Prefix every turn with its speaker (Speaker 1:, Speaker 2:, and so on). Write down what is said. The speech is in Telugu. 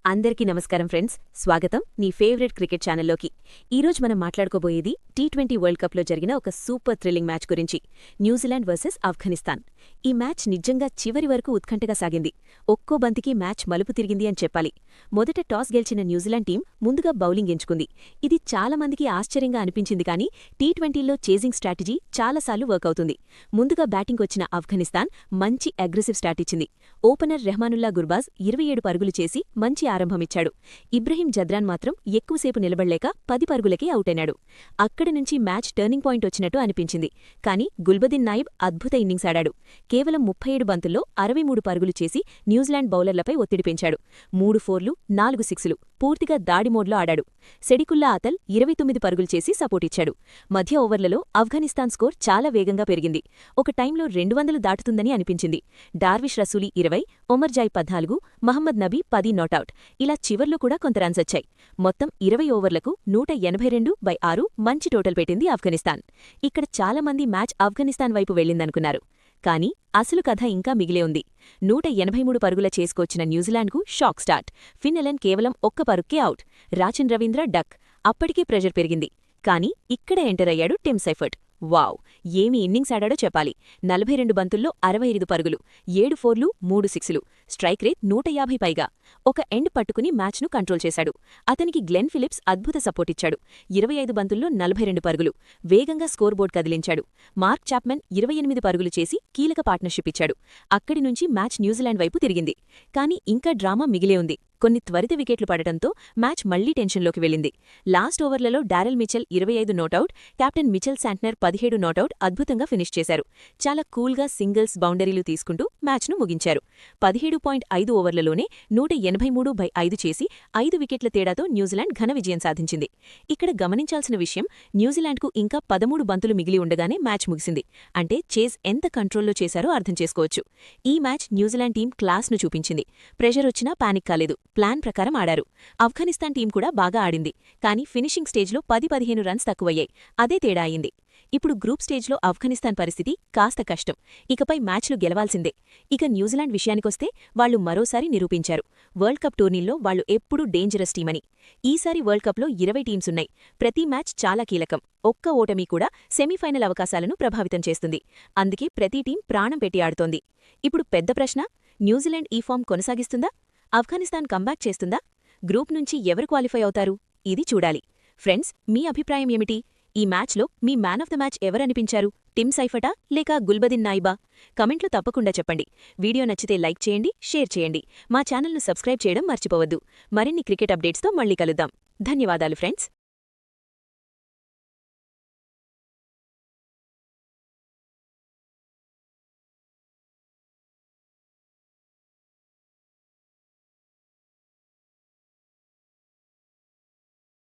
Speaker 1: అందరికీ నమస్కారం ఫ్రెండ్స్, స్వాగతం నీ ఫేవరెట్ క్రికెట్ ఛానల్లోకి. ఈరోజు మనం మాట్లాడుకోబోయేది టీ20 వరల్డ్ కప్లో జరిగిన ఒక సూపర్ థ్రిల్లింగ్ మ్యాచ్ గురించి, న్యూజిలాండ్ వర్సెస్ ఆఫ్ఘనిస్తాన్. ఈ మ్యాచ్ నిజంగా చివరి వరకు ఉత్కంఠగా సాగింది. ఒక్కో బంతికి మ్యాచ్ మలుపు తిరిగింది అని చెప్పాలి. మొదట టాస్ గెలిచిన న్యూజిలాండ్ టీం ముందుగా బౌలింగ్ ఎంచుకుంది. ఇది చాలా మందికి ఆశ్చర్యంగా అనిపించింది, కానీ టీ20లో చేజింగ్ స్ట్రాటజీ చాలాసార్లు వర్కవుతుంది. ముందుగా బ్యాటింగ్ వచ్చిన ఆఫ్ఘనిస్తాన్ మంచి అగ్రెసివ్ స్టార్ట్ ఇచ్చింది. ఓపెనర్ రెహమానుల్లా గుర్బాజ్ 27 పరుగులు చేసి మంచి ఆరంభమిచ్చాడు. ఇబ్రహీం జద్రాన్ మాత్రం ఎక్కువసేపు నిలబడలేక 10 పరుగులకే అవుటైనాడు. అక్కడి నుంచి మ్యాచ్ టర్నింగ్ పాయింట్ వచ్చినట్టు అనిపించింది. కానీ గుల్బదీన్ నాయిబ్ అద్భుత ఇన్నింగ్స్ ఆడాడు. కేవలం 37 బంతుల్లో 63 పరుగులు చేసి న్యూజిలాండ్ బౌలర్లపై ఒత్తిడి పెంచాడు. 3 ఫోర్లు 4 సిక్సులు పూర్తిగా దాడి మోడ్లో ఆడాడు. సెడికుల్లా అతల్ 29 పరుగులు చేసి సపోర్టిచ్చాడు. మధ్య ఓవర్లలో ఆఫ్ఘనిస్తాన్ స్కోర్ చాలా వేగంగా పెరిగింది. ఒక టైంలో 200 దాటుతుందని అనిపించింది. డార్విష్ రసూలీ 20, ఒమర్జాయ్ 14, మహమ్మద్ నబీ 10 నాటౌట్. ఇలా చివర్లో కూడా కొంత రన్స్ వచ్చాయి. మొత్తం 20 ఓవర్లకు 182/6 మంచి టోటల్ పెట్టింది ఆఫ్ఘనిస్తాన్. ఇక్కడ చాలామంది మ్యాచ్ ఆఫ్ఘనిస్తాన్ వైపు వెళ్లిందనుకున్నారు. కానీ అసలు కథ ఇంకా మిగిలే ఉంది. 183 పరుగుల చేసుకొచ్చిన న్యూజిలాండ్కు షాక్ స్టార్ట్. ఫిన్ ఎలెన్ కేవలం 1 పరుగ్కే అవుట్. రాచిన్ రవీంద్ర డక్. అప్పటికే ప్రెషర్ పెరిగింది. కానీ ఇక్కడ ఎంటర్ అయ్యాడు టిమ్ సైఫర్ట్. వావ్, ఏమి ఇన్నింగ్స్ ఆడాడో చెప్పాలి. 42 బంతుల్లో 65 పరుగులు, 7 ఫోర్లు 3 సిక్సులు, స్ట్రైక్ రేట్ 150 పైగా. ఒక ఎండ్ పట్టుకుని మ్యాచ్ను కంట్రోల్ చేశాడు. అతనికి గ్లెన్ ఫిలిప్స్ అద్భుత సపోర్టిచ్చాడు. 25 బంతుల్లో 42 పరుగులు, వేగంగా స్కోర్ బోర్డ్ కదిలించాడు. మార్క్ చాప్మెన్ 28 పరుగులు చేసి కీలక పార్ట్నర్షిప్ ఇచ్చాడు. అక్కడి నుంచి మ్యాచ్ న్యూజిలాండ్ వైపు తిరిగింది. కానీ ఇంకా డ్రామా మిగిలే ఉంది. కొన్ని త్వరిత వికెట్లు పడటంతో మ్యాచ్ మళ్లీ టెన్షన్లోకి వెళ్ళింది. లాస్ట్ ఓవర్లలో Daryl Mitchell 25 not out, captain Mitchell Santner 17 not out అద్భుతంగా ఫినిష్ చేశారు. చాలా కూల్గా సింగిల్స్, బౌండరీలు తీసుకుంటూ మ్యాచ్ను ముగించారు. 17.5 ఓవర్లలోనే 183/5 చేసి 5 వికెట్ల తేడాతో న్యూజిలాండ్ ఘన విజయం సాధించింది. ఇక్కడ గమనించాల్సిన విషయం, న్యూజిలాండ్కు ఇంకా 13 బంతులు మిగిలి ఉండగానే మ్యాచ్ ముగిసింది. అంటే చేజ్ ఎంత కంట్రోల్లో చేశారో అర్థం చేసుకోవచ్చు. ఈ మ్యాచ్ న్యూజిలాండ్ టీం క్లాస్ను చూపించింది. ప్రెషర్ వచ్చినా పానిక్ కాలేదు. ప్లాన్ ప్రకారం ఆడారు. ఆఫ్ఘనిస్తాన్ టీం కూడా బాగా ఆడింది. కానీ ఫినిషింగ్ స్టేజ్లో 10-15 రన్స్ తక్కువయ్యాయి. అదే తేడా అయింది. ఇప్పుడు గ్రూప్ స్టేజ్లో ఆఫ్ఘనిస్తాన్ పరిస్థితి కాస్త కష్టం. ఇకపై మ్యాచ్లు గెలవాల్సిందే. ఇక న్యూజిలాండ్ విషయానికొస్తే వాళ్లు మరోసారి నిరూపించారు. వరల్డ్ కప్ టోర్నీల్లో వాళ్లు ఎప్పుడూ డేంజరస్ టీమని. ఈసారి వరల్డ్ కప్లో 20 టీమ్సున్నాయి. ప్రతి మ్యాచ్ చాలా కీలకం. ఒక్క ఓటమి కూడా సెమీఫైనల్ అవకాశాలను ప్రభావితం చేస్తుంది. అందుకే ప్రతి టీం ప్రాణం పెట్టి ఆడుతోంది. ఇప్పుడు పెద్ద ప్రశ్న, న్యూజిలాండ్ ఈ ఫామ్ కొనసాగిస్తుందా? ఆఫ్ఘనిస్తాన్ కంబ్యాక్ చేస్తుందా? గ్రూప్ నుంచి ఎవరు క్వాలిఫై అవుతారు? ఇది చూడాలి. ఫ్రెండ్స్, మీ అభిప్రాయం ఏమిటి? ఈ మ్యాచ్లో మీ మ్యాన్ ఆఫ్ ద మ్యాచ్ ఎవరనిపించారు? టిమ్ సైఫర్టా లేక గుల్బదీన్ నాయిబా? కమెంట్లో తప్పకుండా చెప్పండి. వీడియో నచ్చితే లైక్ చేయండి, షేర్ చేయండి. మా ఛానల్ను సబ్స్క్రైబ్ చేయడం మర్చిపోవద్దు. మరిన్ని క్రికెట్ అప్డేట్స్తో మళ్ళీ కలుద్దాం. ధన్యవాదాలు ఫ్రెండ్స్.